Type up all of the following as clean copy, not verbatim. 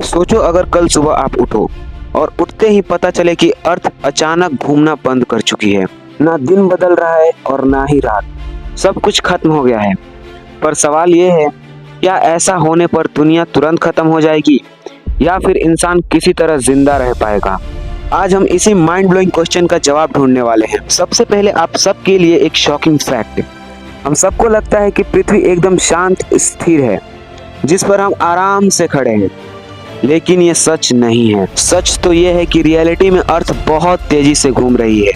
सोचो अगर कल सुबह आप उठो और उठते ही पता चले कि अर्थ अचानक घूमना बंद कर चुकी है। ना दिन बदल रहा है और ना ही रात, सब कुछ खत्म हो गया है। पर सवाल ये है, क्या ऐसा होने पर दुनिया तुरंत खत्म हो जाएगी या फिर इंसान किसी तरह जिंदा रह पाएगा? आज हम इसी माइंड ब्लोइंग क्वेश्चन का जवाब ढूंढने वाले हैं। सबसे पहले आप सबके लिए एक शॉकिंग फैक्ट। हम सबको लगता है कि पृथ्वी एकदम शांत स्थिर है, जिस पर हम आराम से खड़े हैं, लेकिन ये सच नहीं है। सच तो ये है कि रियलिटी में अर्थ बहुत तेजी से घूम रही है।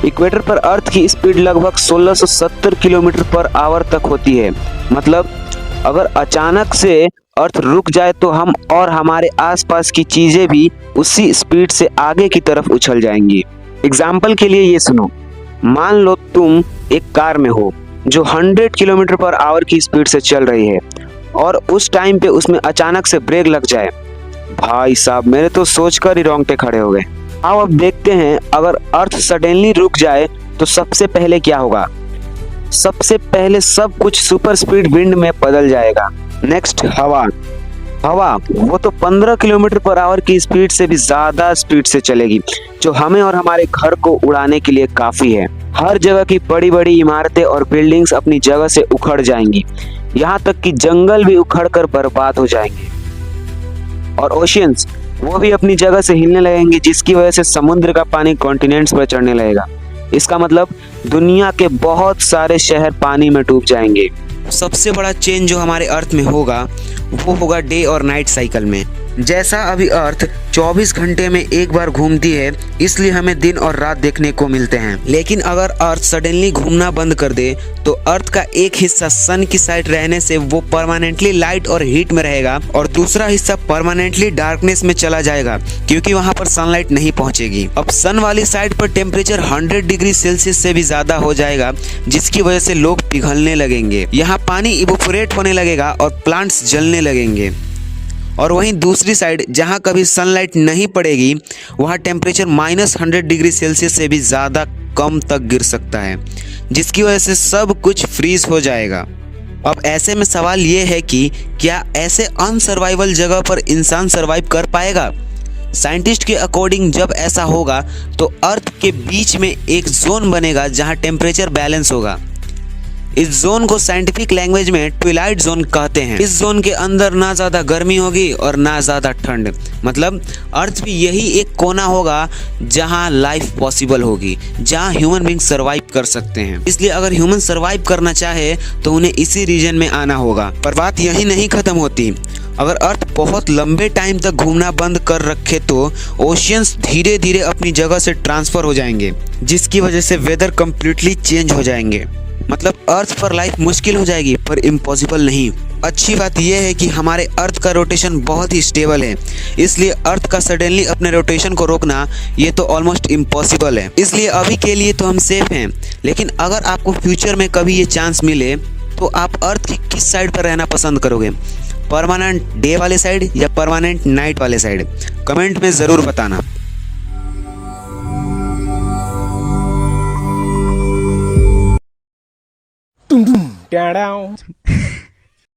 इक्वेटर पर अर्थ की स्पीड लगभग 1670 किलोमीटर पर आवर तक होती है। मतलब अगर अचानक से अर्थ रुक जाए तो हम और हमारे आसपास की चीजें भी उसी स्पीड से आगे की तरफ उछल जाएंगी। एग्जाम्पल के लिए ये सुनो, मान लो तुम एक कार में हो जो 100 किलोमीटर पर आवर की स्पीड से चल रही है और उस टाइम पे उसमें अचानक से ब्रेक लग जाए। भाई साहब, मेरे तो सोचकर ही रोंगटे खड़े हो गए। आओ अब देखते हैं, अगर अर्थ सडनली रुक जाए तो सबसे पहले क्या होगा। सबसे पहले सब कुछ सुपर स्पीड विंड में बदल जाएगा। नेक्स्ट, हवा वो तो 15 किलोमीटर पर आवर की स्पीड से भी ज्यादा स्पीड से चलेगी, जो हमें और हमारे घर को उड़ाने के लिए काफी है। हर जगह की बड़ी बड़ी इमारतें और बिल्डिंग्स अपनी जगह से उखड़ जाएंगी, यहाँ तक कि जंगल भी उखड़ कर बर्बाद हो जाएंगे। और ओशियंस, वो भी अपनी जगह से हिलने लगेंगे, जिसकी वजह से समुद्र का पानी कॉन्टिनेंट्स पर चढ़ने लगेगा। इसका मतलब दुनिया के बहुत सारे शहर पानी में डूब जाएंगे। सबसे बड़ा चेंज जो हमारे अर्थ में होगा वो होगा डे और नाइट साइकिल में। जैसा अभी अर्थ 24 घंटे में एक बार घूमती है, इसलिए हमें दिन और रात देखने को मिलते हैं। लेकिन अगर अर्थ सडनली घूमना बंद कर दे तो अर्थ का एक हिस्सा सन की साइड रहने से वो परमानेंटली लाइट और हीट में रहेगा और दूसरा हिस्सा परमानेंटली डार्कनेस में चला जाएगा, क्योंकि वहां पर सनलाइट नहीं पहुंचेगी। अब सन वाली साइड पर टेम्परेचर 100 डिग्री सेल्सियस से भी ज्यादा हो जाएगा, जिसकी वजह से लोग पिघलने लगेंगे। यहाँ पानी इवोपोरेट होने लगेगा और प्लांट्स जलने लगेंगे। और वहीं दूसरी साइड जहां कभी सनलाइट नहीं पड़ेगी, वहां टेम्परेचर -100 डिग्री सेल्सियस से भी ज़्यादा कम तक गिर सकता है, जिसकी वजह से सब कुछ फ्रीज हो जाएगा। अब ऐसे में सवाल ये है कि क्या ऐसे अनसर्वाइवल जगह पर इंसान सर्वाइव कर पाएगा? साइंटिस्ट के अकॉर्डिंग जब ऐसा होगा तो अर्थ के बीच में एक जोन बनेगा जहां टेम्परेचर बैलेंस होगा। इस जोन को साइंटिफिक लैंग्वेज में ट्विलाइट जोन कहते हैं। इस जोन के अंदर ना ज्यादा गर्मी होगी और ना ज्यादा ठंड। मतलब अर्थ भी यही एक कोना होगा जहां लाइफ पॉसिबल होगी, जहां ह्यूमन बीइंग सरवाइव कर सकते हैं। इसलिए अगर ह्यूमन सरवाइव करना चाहे तो उन्हें इसी रीजन में आना होगा। पर बात यही नहीं खत्म होती। अगर अर्थ बहुत लंबे टाइम तक घूमना बंद कर रखे तो ओशियंस धीरे धीरे अपनी जगह से ट्रांसफर हो जाएंगे, जिसकी वजह से वेदर कंप्लीटली चेंज हो जाएंगे। मतलब अर्थ पर लाइफ मुश्किल हो जाएगी, पर इम्पॉसिबल नहीं। अच्छी बात यह है कि हमारे अर्थ का रोटेशन बहुत ही स्टेबल है, इसलिए अर्थ का सडनली अपने रोटेशन को रोकना ये तो ऑलमोस्ट इम्पॉसिबल है। इसलिए अभी के लिए तो हम सेफ हैं, लेकिन अगर आपको फ्यूचर में कभी ये चांस मिले तो आप अर्थ की किस साइड पर रहना पसंद करोगे? परमानेंट डे वाले साइड या परमानेंट नाइट वाले साइड? कमेंट में ज़रूर बताना। Down.